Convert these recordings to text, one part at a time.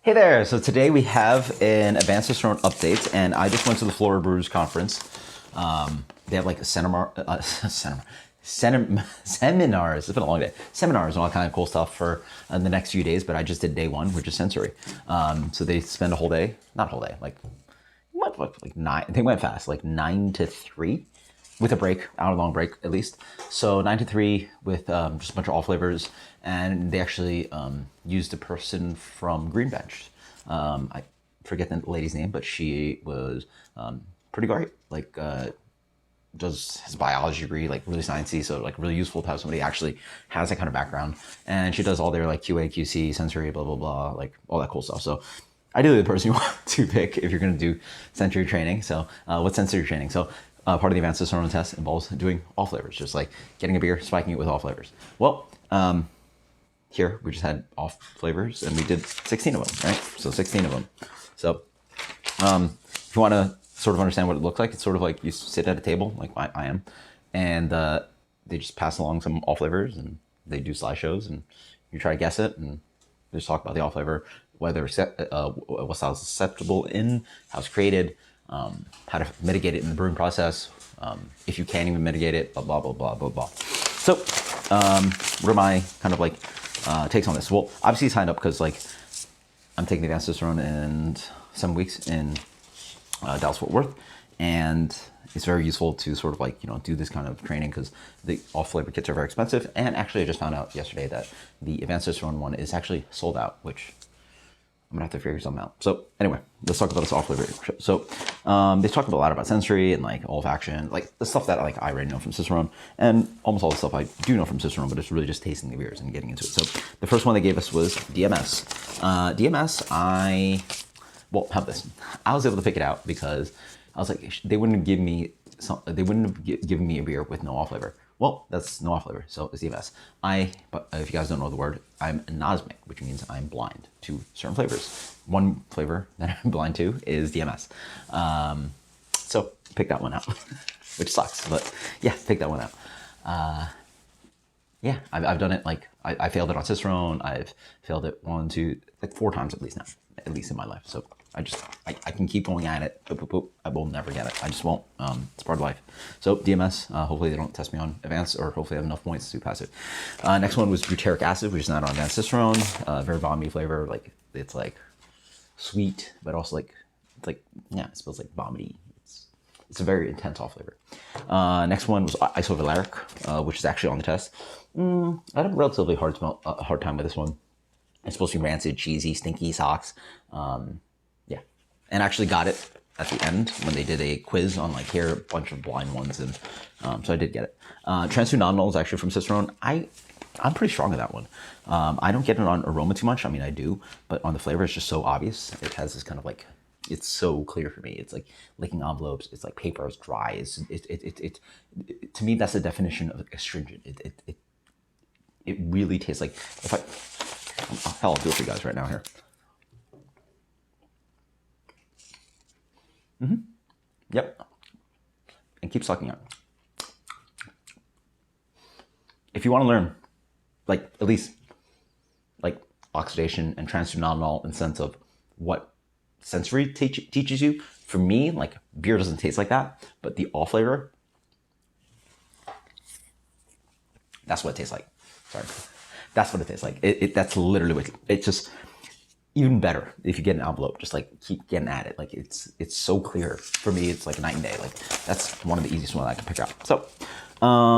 Hey there! So today we have an Advanced Cicerone update, and I just went to the Florida Brewers Conference. They have like a seminars. It's been a long day. Seminars and all kind of cool stuff for the next few days, but I just did day one, which is sensory. So they spend a whole day, not a whole day, like nine. They went fast, like 9 to 3, with a break, hour long break at least. So 9 to 3 with just a bunch of all flavors, and they actually used a person from Green Bench. I forget the lady's name, but she was pretty great. Like does his biology degree, like really sciencey, so like really useful to have somebody actually has that kind of background. And she does all their like QA, QC, sensory, blah blah blah, like all that cool stuff. So ideally the person you want to pick if you're going to do sensory training. So what's sensory training? So part of the Advanced Cicerone test involves doing all flavors, just like getting a beer, spiking it with all flavors. Well, here we just had all flavors and we did 16 of them, right? So 16 of them. So if you want to sort of understand what it looks like, it's sort of like you sit at a table, like I am, and they just pass along some all flavors and they do slideshows and you try to guess it and they just talk about the all flavor, whether what style is acceptable in, how it's created, how to mitigate it in the brewing process, if you can't even mitigate it, blah, blah, blah, blah, blah, blah. So what are my kind of like takes on this? Well, obviously signed up because like I'm taking the Advanced Cicerone in 7 weeks in Dallas Fort Worth, and it's very useful to sort of like, do this kind of training because the all flavor kits are very expensive. And actually I just found out yesterday that the Advanced Cicerone one is actually sold out, which I'm gonna have to figure something out. So anyway, let's talk about this all flavor. So they talked a lot about sensory and like olfaction, like the stuff that like I already know from Cicerone, and almost all the stuff I do know from Cicerone, but it's really just tasting the beers and getting into it. So the first one they gave us was DMS. Well, have this. I was able to pick it out because I was like, they wouldn't give me given me a beer with no off flavor. Well, that's no off flavor, so it's DMS. But if you guys don't know the word, I'm anosmic, which means I'm blind to certain flavors. One flavor that I'm blind to is DMS. So pick that one out, which sucks, but yeah, pick that one out. Yeah, I've done it, like, I failed it on Cicerone. I've failed it 4 times at least now, at least in my life. So I can keep going at it. Boop, boop, boop. I will never get it. I just won't. It's part of life. So DMS, hopefully they don't test me on advanced, or hopefully I have enough points to pass it. Next one was butyric acid, which is not on Advanced Cicerone. Very vomity flavor. Like, it's like sweet, but also like, yeah, it smells like vomity. It's a very intense off flavor. Next one was isovaleric, which is actually on the test. I had a relatively hard time with this one. It's supposed to be rancid, cheesy, stinky socks. Yeah, and actually got it at the end when they did a quiz on like, here, a bunch of blind ones, and so I did get it. Trans-2-nonenal is actually from Cicerone. I'm pretty strong on that one. I don't get it on aroma too much. I mean, I do, but on the flavor, it's just so obvious. It has this kind of like, it's so clear for me. It's like licking envelopes. It's like paper is dry. To me, that's the definition of astringent. It really tastes like, hell, I'll do it for you guys right now here. Yep. And keep sucking on. If you want to learn, like, at least like oxidation and trans-2-nonenal in the sense of what sensory teaches you, for me, like, beer doesn't taste like that, but the all flavor, that's what it tastes like. Sorry. That's what it tastes like. That's literally what it's just. Even better if you get an envelope, just like keep getting at it. Like, it's so clear. For me, it's like night and day. Like, that's one of the easiest ones I can pick out. So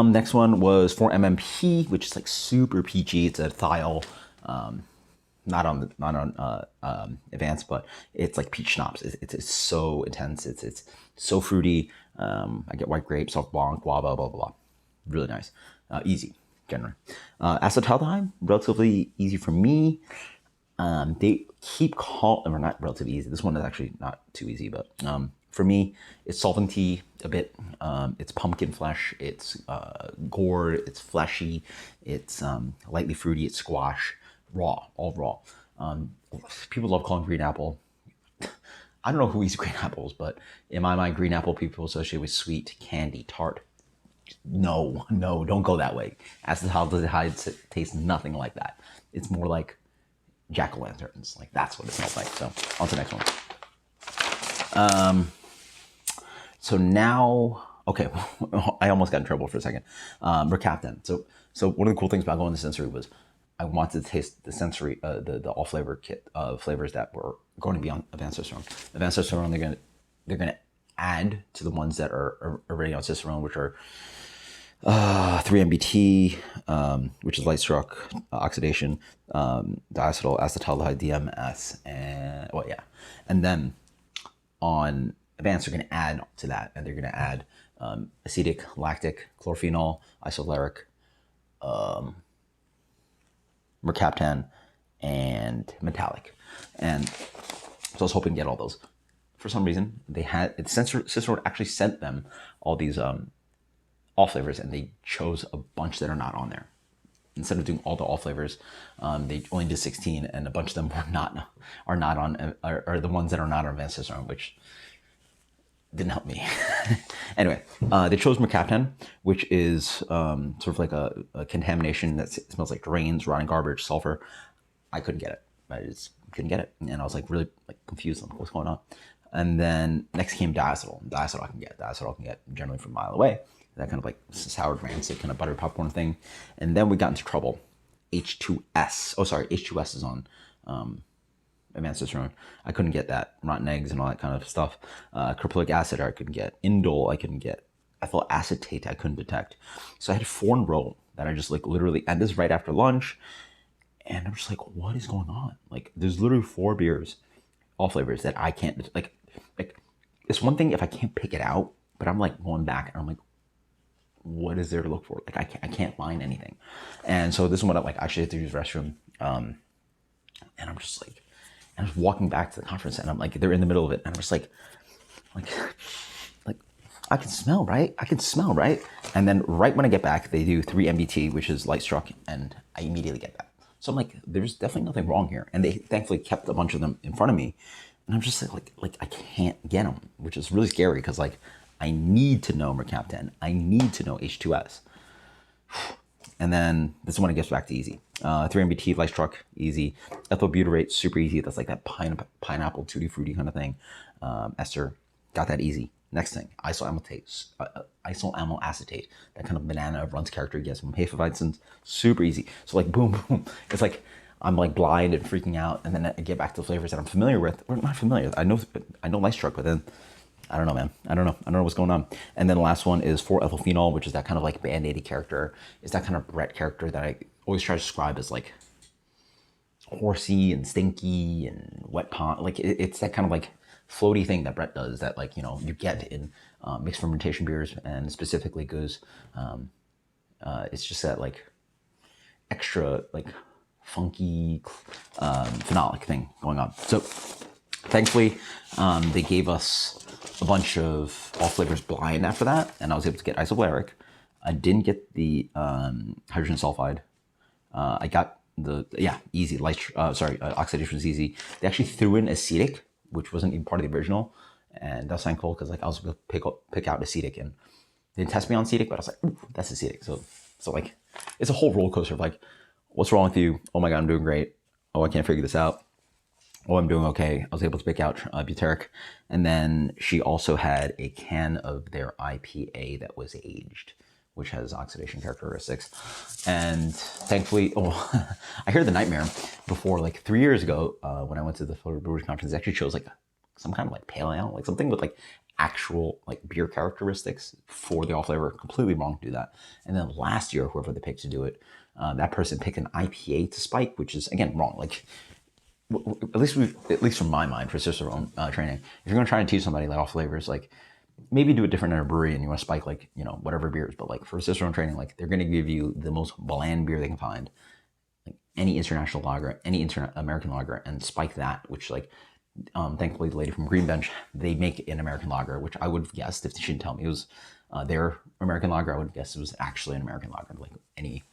next one was 4-MMP, which is like super peachy. It's a thiol, not on advanced, but it's like peach schnapps. It's so intense. It's so fruity. I get white grape, soft blanc, guava, blah blah blah. Really nice, easy generally. Acetaldehyde, relatively easy for me. They keep calling, or not relatively easy. This one is actually not too easy, but for me, it's solventy a bit. It's pumpkin flesh. It's gourd. It's fleshy. It's lightly fruity. It's squash. Raw, all raw. People love calling green apple. I don't know who eats green apples, but in my mind, green apple people associate with sweet, candy, tart. No, don't go that way. Acetaldehyde tastes nothing like that. It's more like jack-o'-lanterns. Like that's what it smells like. So on to the next one. So now, okay, I almost got in trouble for a second. Mercaptan. So one of the cool things about going to sensory was I wanted to taste the sensory, the all flavor kit flavors that were going to be on Advanced Cicerone. Advanced Cicerone, they're gonna add to the ones that are already on Cicerone, which are 3-MBT, which is light struck, oxidation, diacetyl acetaldehyde DMS, and and then on Advanced, they're going to add to that, and they're going to add acetic, lactic, chlorphenol, isolaric, mercaptan, and metallic. And so I was hoping to get all those. For some reason, Cicerone actually sent them all these all flavors, and they chose a bunch that are not on there. Instead of doing all the all flavors, they only did 16, and a bunch of them are the ones that are not on Advanced Cicerone, which didn't help me. Anyway, they chose mercaptan, which is sort of like a contamination that smells like drains, rotting garbage, sulfur. I couldn't get it. I just couldn't get it, and I was like really like confused on what's going on. And then next came diacetyl. Diacetyl I can get. Diacetyl I can get generally from a mile away. That kind of like sour rancid kind of buttered popcorn thing. And then we got into trouble. H2S. Oh, sorry. H2S is on Advanced Cicerone. I couldn't get that. Rotten eggs and all that kind of stuff. Carboxylic acid I couldn't get. Indole I couldn't get. Ethyl acetate I couldn't detect. So I had 4 in a row that I just like literally, and this right after lunch. And I'm just like, what is going on? Like there's literally 4 beers, all flavors that I can't, like it's one thing if I can't pick it out, but I'm like going back and I'm like, what is there to look for? Like I can't find anything. And so this is when I like actually had to use the restroom. And I'm just like, and I was walking back to the conference and I'm like, they're in the middle of it. And I'm just like I can smell, right? I can smell, right? And then right when I get back, they do 3-MBT, which is light struck. And I immediately get that. So I'm like, there's definitely nothing wrong here. And they thankfully kept a bunch of them in front of me. And I'm just like I can't get them, which is really scary because like, I need to know mercaptan. I need to know H2S. And then this is when it gets back to easy. 3-MBT, light struck, easy. Ethyl butyrate, super easy. That's like that pineapple tutti fruity kind of thing. Ester, got that easy. Next thing, isoamyl acetate. That kind of banana runs character you get from Hefeweizens. Super easy. So like boom, boom. It's like I'm like blind and freaking out. And then I get back to the flavors that I'm familiar with. Or not familiar. I know light struck, but then I don't know, man. I don't know what's going on. And then the last one is 4-ethylphenol, which is that kind of like band-aidy character. It's that kind of Brett character that I always try to describe as like horsey and stinky and wet pond. Like it's that kind of like floaty thing that Brett does that like, you know, you get in mixed fermentation beers and specifically goes, it's just that like extra like funky phenolic thing going on. So thankfully, they gave us a bunch of all flavors blind after that, and I was able to get isobaric. I didn't get the hydrogen sulfide. I got the easy oxidation was easy. They actually threw in acetic, which wasn't even part of the original, and that's thankful because like I was able to pick out acetic, and they didn't test me on acetic, but I was like, ooh, that's acetic. So like it's a whole roller coaster of like, what's wrong with you? Oh my god, I'm doing great. Oh, I can't figure this out. Oh, I'm doing okay. I was able to pick out butyric. And then she also had a can of their IPA that was aged, which has oxidation characteristics. And thankfully, I heard the nightmare before, like 3 years ago, when I went to the Florida Brewers Conference, they actually chose like some kind of like pale ale, like something with like actual like beer characteristics for the all flavor. Completely wrong to do that. And then last year, whoever they picked to do it, that person picked an IPA to spike, which is again wrong. Like at least from my mind for Cicerone training, if you're going to try and teach somebody like all flavors, like maybe do it different in a brewery and you want to spike like, you know, whatever beers, but like for Cicerone training, like they're going to give you the most bland beer they can find, like any international lager, any American lager, and spike that, which like thankfully the lady from Green Bench, they make an American lager, which I would have guessed if she didn't tell me it was their American lager, I would have guessed it was actually an American lager, like any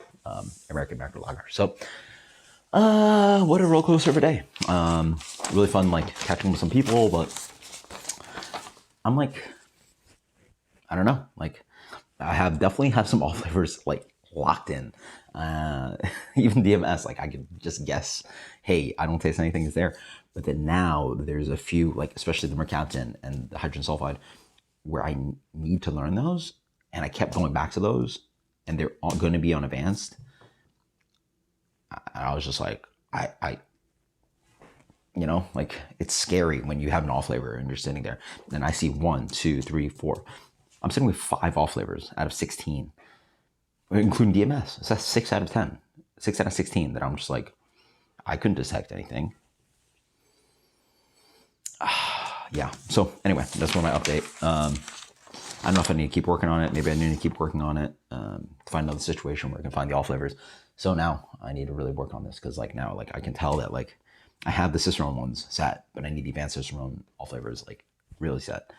American lager. So what a roller coaster of a day. Really fun, like catching with some people, but I'm like, I don't know, like I definitely have some all flavors like locked in. Even DMS, like I could just guess, hey, I don't taste anything is there. But then now there's a few, like especially the mercaptan and the hydrogen sulfide, where I need to learn those, and I kept going back to those, and they're all going to be on advanced. I was just like, like it's scary when you have an off flavor and you're sitting there, and I see 1, 2, 3, 4. I'm sitting with 5 off flavors out of 16, including DMS. So that's 6 out of 10, 6 out of 16 that I'm just like, I couldn't detect anything. Yeah. So anyway, that's one of my update. I don't know if I need to keep working on it. Maybe I need to keep working on it to find another situation where I can find the all flavors. So now I need to really work on this, because like now, like I can tell that like I have the Cicerone ones set, but I need the advanced Cicerone all flavors like really set,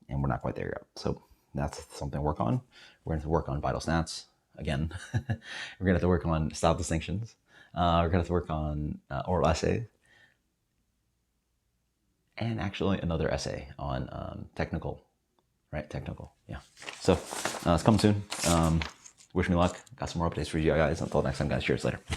and we're not quite there yet. So that's something to work on. We're going to work on vital stats again. We're going to have to work on style distinctions. We're going to have to work on oral essays, and actually another essay on technical. Right, technical, yeah. So it's coming soon. Wish me luck. Got some more updates for you guys. Until next time, guys. Cheers, later.